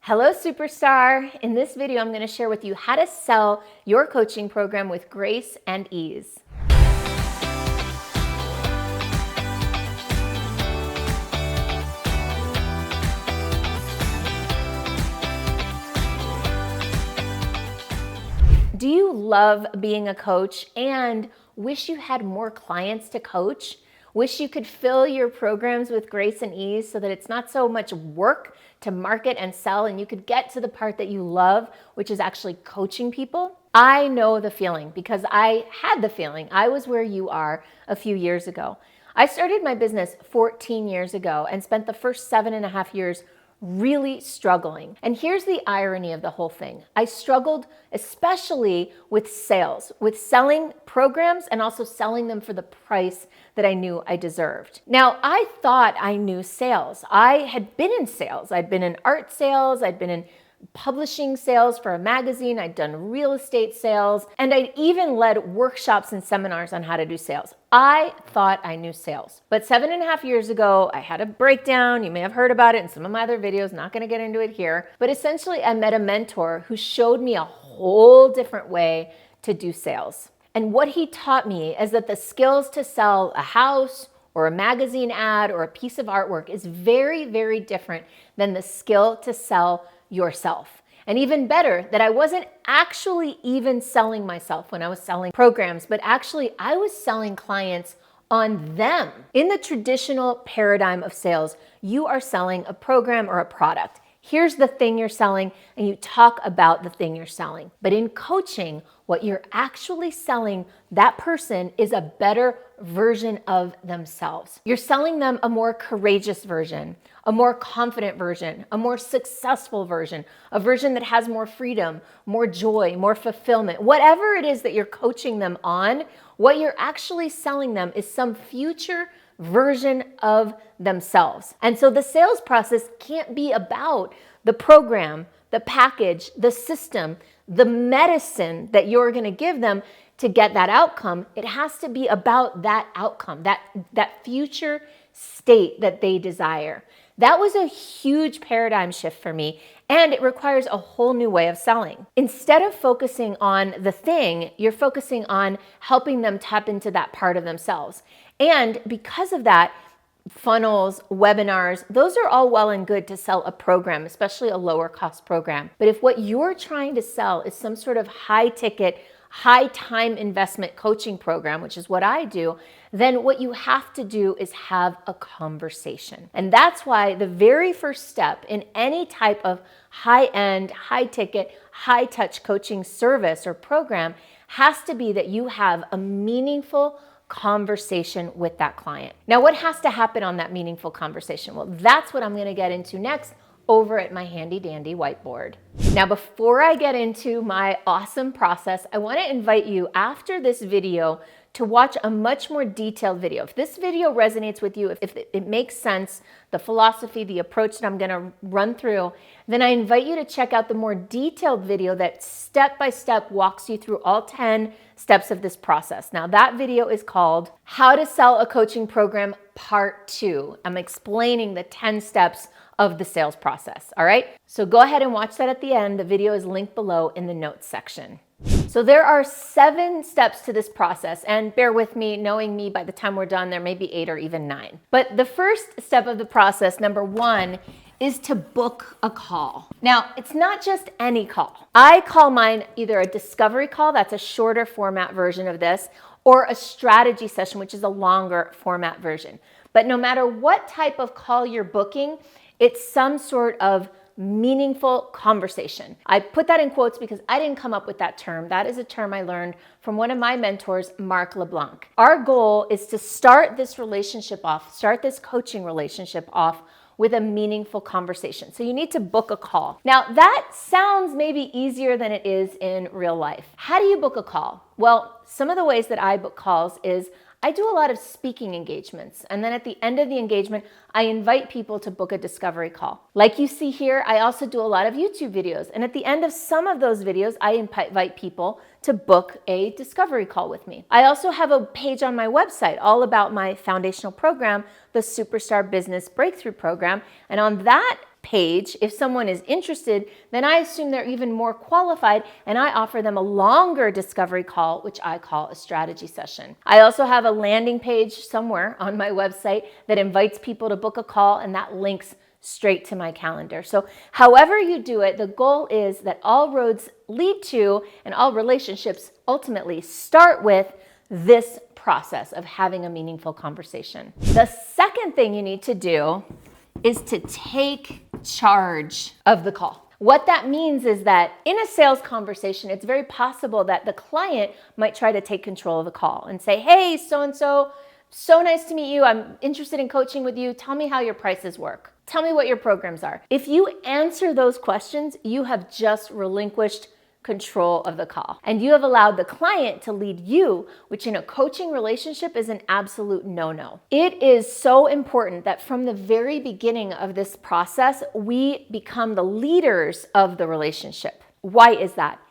Hello, superstar. In this video, I'm going to share with you how to sell your coaching program with grace and ease. Do you love being a coach and wish you had more clients to coach? Wish you could fill your programs with grace and ease so that it's not so much work to market and sell and you could get to the part that you love, which is actually coaching people? I know the feeling because I had the feeling. I was where you are a few years ago. I started my business 14 years ago and spent the first 7.5 years really struggling. And here's the irony of the whole thing. I struggled especially with sales, with selling programs and also selling them for the price that I knew I deserved. Now, I thought I knew sales. I had been in sales. I'd been in art sales. I'd been in publishing sales for a magazine. I'd done real estate sales, and I'd even led workshops and seminars on how to do sales. I thought I knew sales. But 7.5 years ago, I had a breakdown. You may have heard about it in some of my other videos, not gonna get into it here. But essentially, I met a mentor who showed me a whole different way to do sales. And what he taught me is that the skills to sell a house or a magazine ad or a piece of artwork is very, very different than the skill to sell yourself. And even better, that I wasn't actually even selling myself when I was selling programs, but actually I was selling clients on them. In the traditional paradigm of sales, you are selling a program or a product. Here's the thing you're selling, and you talk about the thing you're selling. But in coaching, what you're actually selling that person is a better version of themselves. You're selling them a more courageous version, a more confident version, a more successful version, a version that has more freedom, more joy, more fulfillment. Whatever it is that you're coaching them on, what you're actually selling them is some future version of themselves. And so the sales process can't be about the program, the package, the system, the medicine that you're going to give them to get that outcome. It has to be about that outcome, that future state that they desire. That was a huge paradigm shift for me, and it requires a whole new way of selling. Instead of focusing on the thing, you're focusing on helping them tap into that part of themselves. And because of that, funnels, webinars, those are all well and good to sell a program, especially a lower cost program. But if what you're trying to sell is some sort of high ticket, high time investment coaching program, which is what I do, then what you have to do is have a conversation. And that's why the very first step in any type of high-end, high-ticket, high-touch coaching service or program has to be that you have a meaningful conversation with that client. Now, what has to happen on that meaningful conversation? Well, that's what I'm going to get into next over at my handy dandy whiteboard. Now, before I get into my awesome process, I want to invite you after this video to watch a much more detailed video. If this video resonates with you, if it makes sense, the philosophy, the approach that I'm going to run through, then I invite you to check out the more detailed video that step-by-step walks you through all 10 steps of this process. Now, that video is called How to Sell a Coaching Program Part 2. I'm explaining the 10 steps of the sales process, all right? So go ahead and watch that at the end. The video is linked below in the notes section. So there are 7 steps to this process, and bear with me, knowing me, by the time we're done, there may be 8 or even 9. But the first step of the process, number 1, is to book a call. Now, it's not just any call. I call mine either a discovery call, that's a shorter format version of this, or a strategy session, which is a longer format version. But no matter what type of call you're booking, it's some sort of meaningful conversation. I put that in quotes because I didn't come up with that term. That is a term I learned from one of my mentors, Mark LeBlanc. Our goal is to start this relationship off, start this coaching relationship off with a meaningful conversation. So you need to book a call. Now, that sounds maybe easier than it is in real life. How do you book a call? Well, some of the ways that I book calls is I do a lot of speaking engagements, and then at the end of the engagement, I invite people to book a discovery call. Like you see here, I also do a lot of YouTube videos, and at the end of some of those videos, I invite people to book a discovery call with me. I also have a page on my website all about my foundational program, the Superstar Business Breakthrough Program, and on that page, if someone is interested, then I assume they're even more qualified and I offer them a longer discovery call, which I call a strategy session. I also have a landing page somewhere on my website that invites people to book a call, and that links straight to my calendar. So however you do it, the goal is that all roads lead to, and all relationships ultimately start with, this process of having a meaningful conversation. The second thing you need to do is to take charge of the call. What that means is that in a sales conversation, it's very possible that the client might try to take control of the call and say, hey, so-and-so, so nice to meet you. I'm interested in coaching with you. Tell me how your prices work. Tell me what your programs are. If you answer those questions, you have just relinquished control of the call. And you have allowed the client to lead you, which in a coaching relationship is an absolute no-no. It is so important that from the very beginning of this process, we become the leaders of the relationship. Why is that?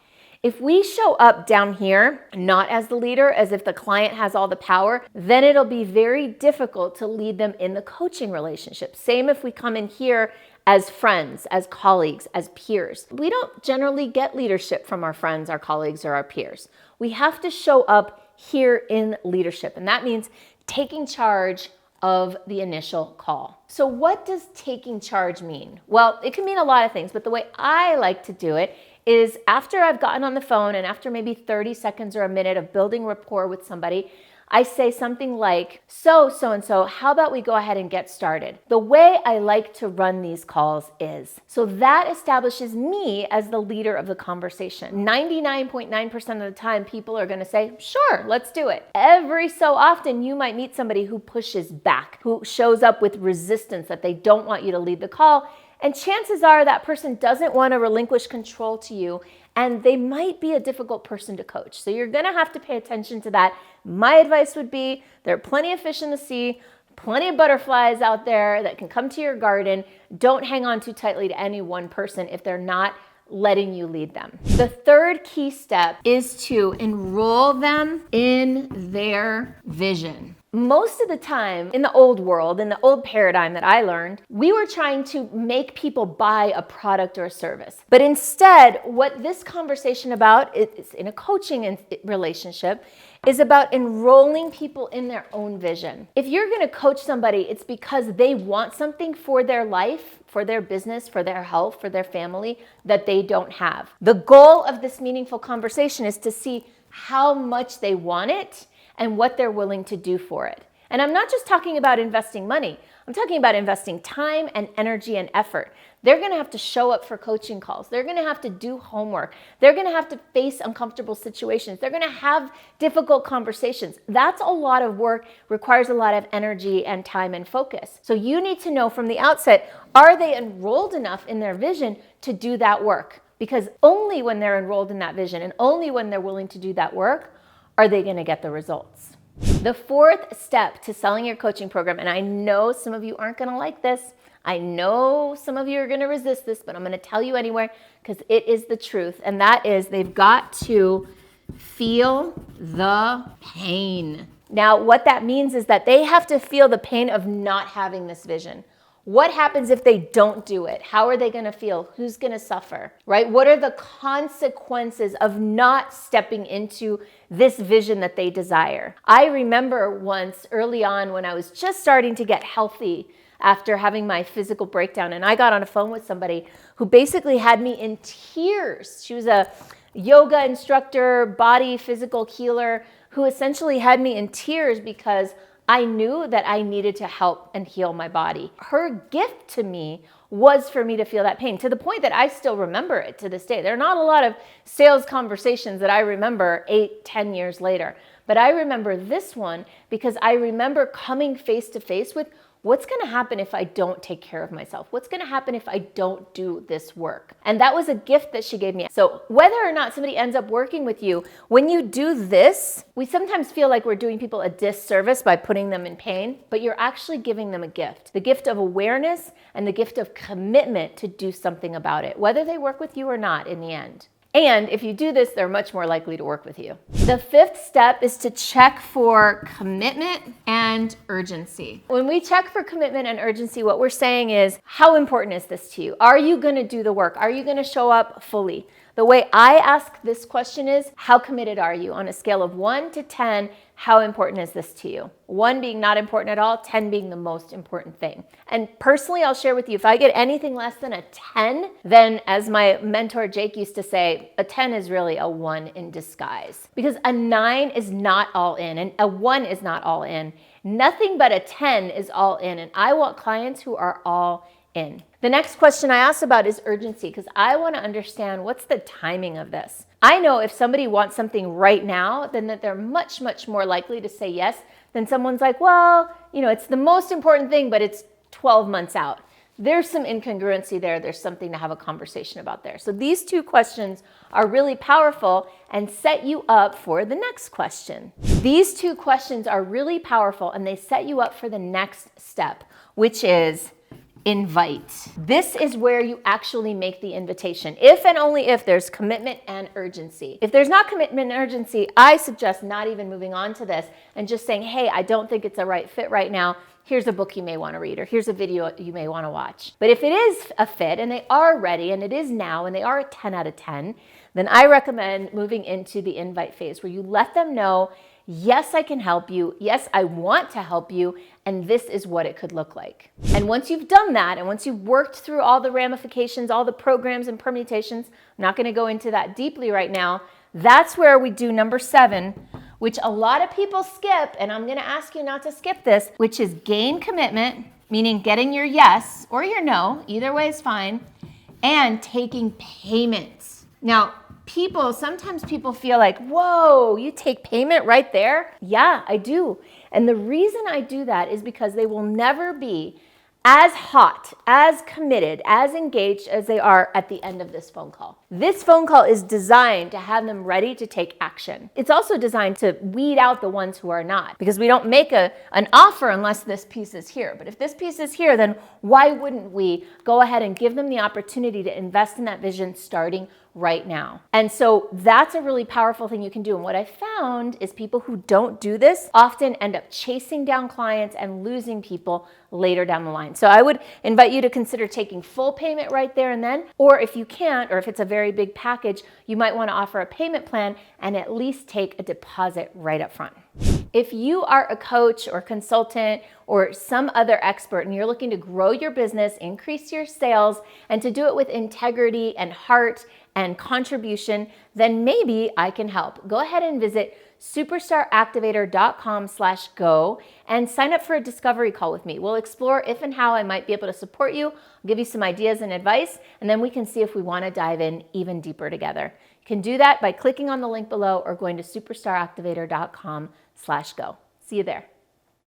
If we show up down here, not as the leader, as if the client has all the power, then it'll be very difficult to lead them in the coaching relationship. Same if we come in here as friends, as colleagues, as peers. We don't generally get leadership from our friends, our colleagues, or our peers. We have to show up here in leadership, and that means taking charge of the initial call. So what does taking charge mean? Well, it can mean a lot of things, but the way I like to do it is after I've gotten on the phone and after maybe 30 seconds or a minute of building rapport with somebody, I say something like, so-and-so, how about we go ahead and get started? The way I like to run these calls is, so that establishes me as the leader of the conversation. 99.9% of the time, people are gonna say, sure, let's do it. Every so often, you might meet somebody who pushes back, who shows up with resistance that they don't want you to lead the call. And chances are that person doesn't want to relinquish control to you, and they might be a difficult person to coach. So you're going to have to pay attention to that. My advice would be there are plenty of fish in the sea, plenty of butterflies out there that can come to your garden. Don't hang on too tightly to any one person if they're not letting you lead them. The third key step is to enroll them in their vision. Most of the time in the old world, in the old paradigm that I learned, we were trying to make people buy a product or a service. But instead, what this conversation about is in a coaching relationship is about enrolling people in their own vision. If you're going to coach somebody, it's because they want something for their life, for their business, for their health, for their family that they don't have. The goal of this meaningful conversation is to see how much they want it and what they're willing to do for it. And I'm not just talking about investing money. I'm talking about investing time and energy and effort. They're gonna have to show up for coaching calls. They're gonna have to do homework. They're gonna have to face uncomfortable situations. They're gonna have difficult conversations. That's a lot of work, requires a lot of energy and time and focus. So you need to know from the outset, are they enrolled enough in their vision to do that work? Because only when they're enrolled in that vision and only when they're willing to do that work are they going to get the results. The fourth step to selling your coaching program, and I know some of you aren't going to like this, I know some of you are going to resist this, but I'm going to tell you anyway because it is the truth, and that is they've got to feel the pain. Now, what that means is that they have to feel the pain of not having this vision. What happens if they don't do it? How are they going to feel? Who's going to suffer, right? What are the consequences of not stepping into this vision that they desire? I remember once early on when I was just starting to get healthy after having my physical breakdown, and I got on a phone with somebody who basically had me in tears. She was a yoga instructor, body physical healer, who essentially had me in tears because I knew that I needed to help and heal my body. Her gift to me was for me to feel that pain, to the point that I still remember it to this day. There are not a lot of sales conversations that I remember 8-10 years later, but I remember this one because I remember coming face to face with what's going to happen if I don't take care of myself? What's going to happen if I don't do this work? And that was a gift that she gave me. So whether or not somebody ends up working with you, when you do this, we sometimes feel like we're doing people a disservice by putting them in pain, but you're actually giving them a gift, the gift of awareness and the gift of commitment to do something about it, whether they work with you or not in the end. And if you do this, they're much more likely to work with you. The fifth step is to check for commitment and urgency. When we check for commitment and urgency, what we're saying is, how important is this to you? Are you going to do the work? Are you going to show up fully? The way I ask this question is, how committed are you? On a scale of 1 to 10, how important is this to you? 1 being not important at all, 10 being the most important thing. And personally, I'll share with you, if I get anything less than a 10, then as my mentor Jake used to say, a 10 is really a 1 in disguise. Because a 9 is not all in, and a 1 is not all in. Nothing but a 10 is all in, and I want clients who are all in. The next question I ask about is urgency, because I want to understand what's the timing of this. I know if somebody wants something right now, then that they're much, much more likely to say yes than someone's like, well, it's the most important thing, but it's 12 months out. There's some incongruency there. There's something to have a conversation about there. So these 2 questions are really powerful and set you up for the next question. These 2 questions are really powerful and they set you up for the next step, which is invite. This is where you actually make the invitation, if and only if there's commitment and urgency. If there's not commitment and urgency, I suggest not even moving on to this and just saying, hey, I don't think it's a right fit right now. Here's a book you may want to read, or here's a video you may want to watch. But if it is a fit and they are ready and it is now and they are a 10 out of 10, then I recommend moving into the invite phase where you let them know, yes, I can help you. Yes, I want to help you. And this is what it could look like. And once you've done that, and once you've worked through all the ramifications, all the programs and permutations, I'm not going to go into that deeply right now. That's where we do number 7, which a lot of people skip. And I'm going to ask you not to skip this, which is gain commitment, meaning getting your yes or your no, either way is fine, and taking payments. Now, sometimes people feel like, whoa, you take payment right there? Yeah, I do. And the reason I do that is because they will never be as hot, as committed, as engaged as they are at the end of this phone call. This phone call is designed to have them ready to take action. It's also designed to weed out the ones who are not, because we don't make an offer unless this piece is here. But if this piece is here, then why wouldn't we go ahead and give them the opportunity to invest in that vision starting right now? And so that's a really powerful thing you can do. And what I found is people who don't do this often end up chasing down clients and losing people later down the line. So I would invite you to consider taking full payment right there and then, or if you can't, or if it's a very big package, you might want to offer a payment plan and at least take a deposit right up front. If you are a coach or consultant or some other expert and you're looking to grow your business, increase your sales, and to do it with integrity and heart and contribution, then maybe I can help. Go ahead and visit superstaractivator.com/go and sign up for a discovery call with me. We'll explore if and how I might be able to support you. I'll give you some ideas and advice, and then we can see if we want to dive in even deeper together. You can do that by clicking on the link below or going to superstaractivator.com/go. See you there.